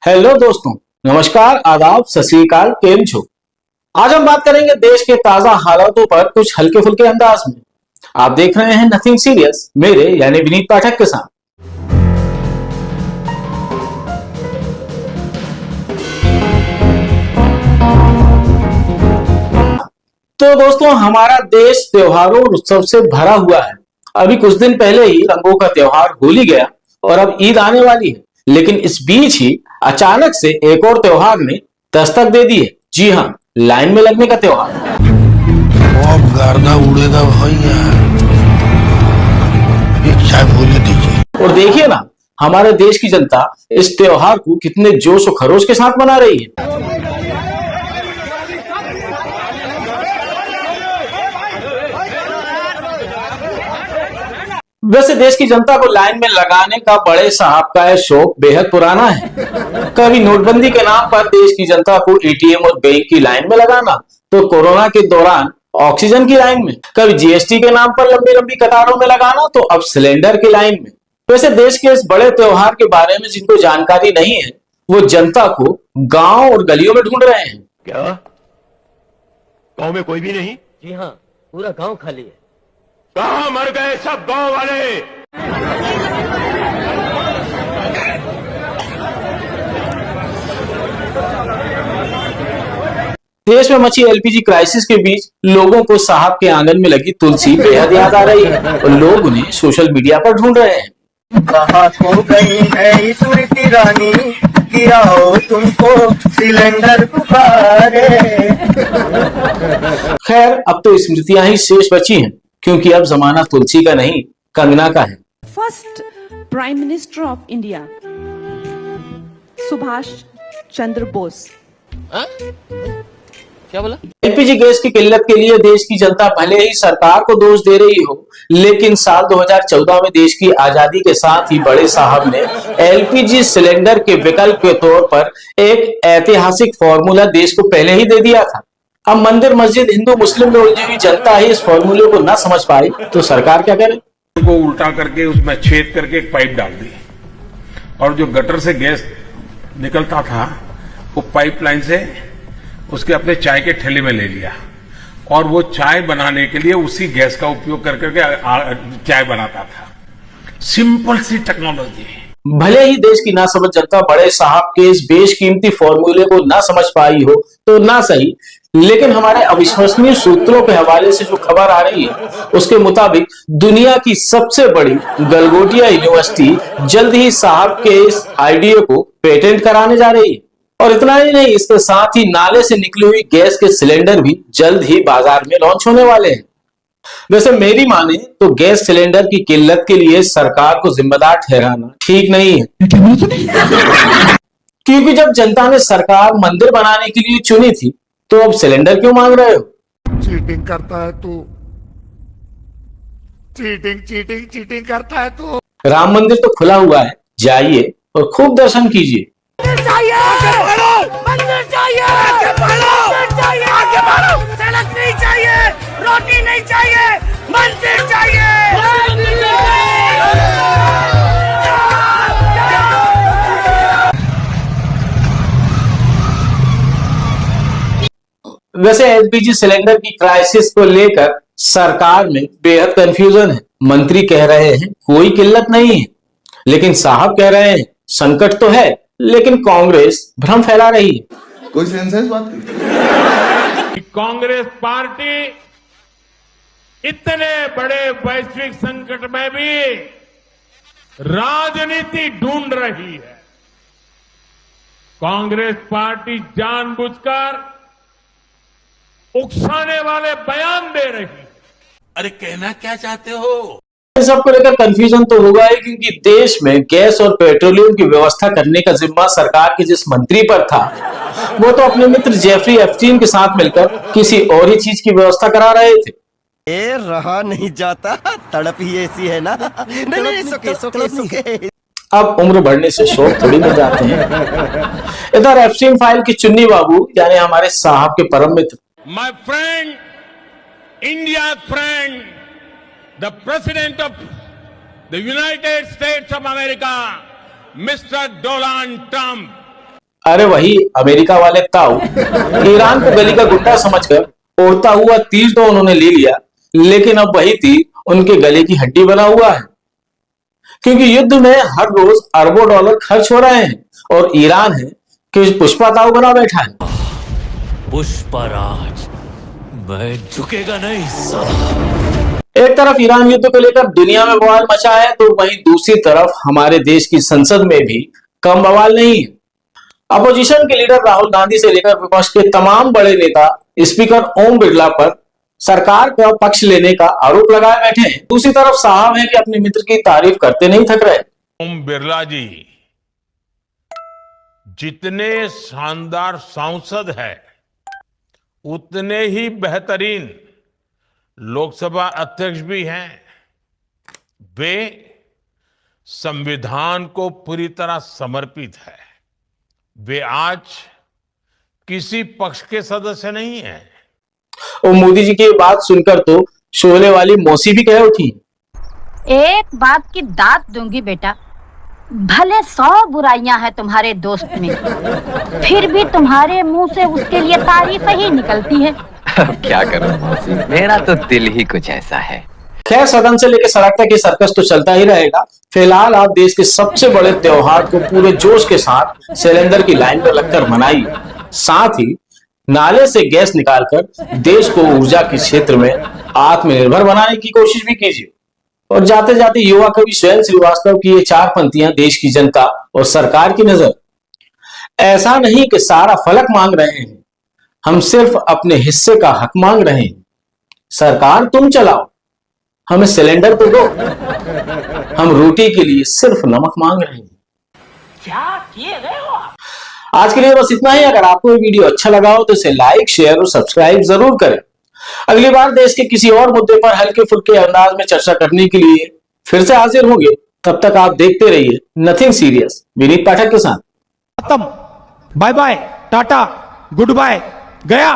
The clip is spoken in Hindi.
हेलो दोस्तों, नमस्कार, आदाब, सत श्री अकाल, केम छो। आज हम बात करेंगे देश के ताजा हालातों पर कुछ हल्के फुल्के अंदाज में। आप देख रहे हैं नथिंग सीरियस मेरे यानी विनीत पाठक के साथ। तो दोस्तों, हमारा देश त्योहारों और उत्सव से भरा हुआ है। अभी कुछ दिन पहले ही रंगों का त्योहार होली गया और अब ईद आने वाली है, लेकिन इस बीच ही अचानक से एक और त्योहार ने दस्तक दे दी है। जी हाँ, लाइन में लगने का त्योहार। गर्दा उड़ेगा भैया, एक चाय बोले दीजिए। और देखिए ना, हमारे देश की जनता इस त्योहार को कितने जोश और खरोश के साथ मना रही है। वैसे देश की जनता को लाइन में लगाने का बड़े साहब का यह शौक बेहद पुराना है। कभी नोटबंदी के नाम पर देश की जनता को एटीएम और बैंक की लाइन में लगाना, तो कोरोना के दौरान ऑक्सीजन की लाइन में, कभी जीएसटी के नाम पर लंबी लंबी कतारों में लगाना, तो अब सिलेंडर की लाइन में। वैसे देश के इस बड़े त्योहार के बारे में जिनको जानकारी नहीं है, वो जनता को गांव और गलियों में ढूंढ रहे हैं। क्या गांव में कोई भी नहीं? जी हाँ, पूरा गांव खाली है। कहां मर गए सब गांव वाले? देश में मची एलपीजी क्राइसिस के बीच लोगों को साहब के आंगन में लगी तुलसी बेहद याद आ रही है और लोग उन्हें सोशल मीडिया पर ढूंढ रहे हैं। कहाँ खो गई है स्मृति रानी, किया हो तुमको सिलेंडर पुकारे। खैर, अब तो स्मृतियां ही शेष बची हैं, क्योंकि अब जमाना तुलसी का नहीं, कंगना का है। First prime minister of India Subhash Chandra Bose. क्या बोला? एलपीजी गैस की किल्लत के लिए देश की जनता भले ही सरकार को दोष दे रही हो, लेकिन साल 2014 में देश की आजादी के साथ ही बड़े साहब ने एलपीजी सिलेंडर के विकल्प के तौर पर एक ऐतिहासिक फॉर्मूला देश को पहले ही दे दिया था। अब मंदिर मस्जिद हिंदू मुस्लिम में उलझी हुई जनता ही इस फॉर्मूले को न समझ पाई, तो सरकार क्या करे? को उल्टा करके उसमें छेद करके एक पाइप डाल दी और जो गटर से गैस निकलता था वो पाइपलाइन से उसके अपने चाय के ठेले में ले लिया और वो चाय बनाने के लिए उसी गैस का उपयोग कर करके चाय बनाता था। सिंपल सी टेक्नोलॉजी। भले ही देश की नासमझ जनता बड़े साहब के इस बेशकीमती फॉर्मूले को ना समझ पाई हो तो ना सही, लेकिन हमारे अविश्वसनीय सूत्रों के हवाले से जो खबर आ रही है उसके मुताबिक दुनिया की सबसे बड़ी गलगोटिया यूनिवर्सिटी जल्द ही साहब के इस आइडिया को पेटेंट कराने जा रही है। और इतना ही नहीं, इसके साथ ही नाले से निकली हुई गैस के सिलेंडर भी जल्द ही बाजार में लॉन्च होने वाले हैं। वैसे मेरी माने तो गैस सिलेंडर की किल्लत के लिए सरकार को जिम्मेदार ठहराना ठीक नहीं है, क्योंकि जब जनता ने सरकार मंदिर बनाने के लिए चुनी थी, तो अब सिलेंडर क्यों मांग रहे हो? चीटिंग करता है तू, चीटिंग करता है तू। राम मंदिर तो खुला हुआ है, जाइए और खूब दर्शन कीजिए। सड़क नहीं चाहिए, रोटी नहीं चाहिए, मंदिर चाहिए। वैसे एलपीजी सिलेंडर की क्राइसिस को लेकर सरकार में बेहद कंफ्यूजन है। मंत्री कह रहे हैं कोई किल्लत नहीं है, लेकिन साहब कह रहे हैं संकट तो है, लेकिन कांग्रेस भ्रम फैला रही है। कोई सेंस है इस बात की? कांग्रेस पार्टी इतने बड़े वैश्विक संकट में भी राजनीति ढूंढ रही है। कांग्रेस पार्टी जानबूझकर उकसाने वाले बयान दे रही है। अरे कहना क्या चाहते हो? सबको लेकर कंफ्यूजन तो होगा ही, क्योंकि देश में गैस और पेट्रोलियम की व्यवस्था करने का जिम्मा सरकार के जिस मंत्री पर था, वो तो अपने मित्र जेफरी एप्स्टीन के साथ मिलकर किसी और ही चीज की व्यवस्था करा रहे थे। ए रहा नहीं जाता, तड़प ही ऐसी है ना। नहीं, सुके। अब उम्र बढ़ने से शौक थोड़ी मिल जाते हैं। इधर एप्स्टीन फाइल की चुन्नी बाबू यानी हमारे साहब के परम मित्र, my friend, India friend, the President of the United States of America, Mr. Donald Trump, अरे वही अमेरिका वाले ताऊ ईरान को गली का गुंडा समझकर उड़ता हुआ तीर तो उन्होंने ले लिया, लेकिन अब वही तीर उनके गले की हड्डी बना हुआ है, क्योंकि युद्ध में हर रोज अरबों डॉलर खर्च हो रहे हैं और ईरान है कि पुष्पा ताऊ बना बैठा है। पुष्पराज, मैं झुकेगा नहीं साला। एक तरफ ईरान युद्ध को लेकर दुनिया में बवाल मचा है, तो वहीं दूसरी तरफ हमारे देश की संसद में भी कम बवाल नहीं है। अपोजिशन के लीडर राहुल गांधी से लेकर विपक्ष के तमाम बड़े नेता स्पीकर ओम बिरला पर सरकार का पक्ष लेने का आरोप लगाए बैठे हैं। दूसरी तरफ साहब है कि अपने मित्र की तारीफ करते नहीं थक रहे। ओम बिरला जी जितने शानदार सांसद है उतने ही बेहतरीन लोकसभा अध्यक्ष भी हैं। वे संविधान को पूरी तरह समर्पित है। वे आज किसी पक्ष के सदस्य नहीं है। और मोदी जी की बात सुनकर तो शोले वाली मौसी भी कह उठी, एक बात की दात दूंगी बेटा, भले 100 बुराइयां हैं तुम्हारे दोस्त में, फिर भी तुम्हारे मुंह से उसके लिए तारीफ ही निकलती है। क्या करूं मौसी, मेरा तो दिल ही कुछ ऐसा है। खैर, सदन से लेकर सड़क तक ये सर्कस तो चलता ही रहेगा। फिलहाल आप देश के सबसे बड़े त्योहार को पूरे जोश के साथ सिलेंडर की लाइन पर लगकर मनाइए। साथ ही नाले से गैस निकालकर देश को ऊर्जा के क्षेत्र में आत्मनिर्भर बनाने की कोशिश भी कीजिए। और जाते जाते युवा कवि स्वयं श्रीवास्तव की ये 4 पंक्तियां देश की जनता और सरकार की नजर। ऐसा नहीं कि सारा फलक मांग रहे हैं, हम सिर्फ अपने हिस्से का हक मांग रहे हैं। सरकार तुम चलाओ, हमें सिलेंडर तो दो, हम रोटी के लिए सिर्फ नमक मांग रहे हैं। क्या किए गए हो? आज के लिए बस इतना ही। अगर आपको ये वीडियो अच्छा लगा हो तो इसे लाइक, शेयर और सब्सक्राइब जरूर करें। अगली बार देश के किसी और मुद्दे पर हल्के फुल्के अंदाज में चर्चा करने के लिए फिर से हाजिर होंगे। तब तक आप देखते रहिए नथिंग सीरियस विनीत पाठक के साथ। खत्म, bye bye, tata, goodbye, गया।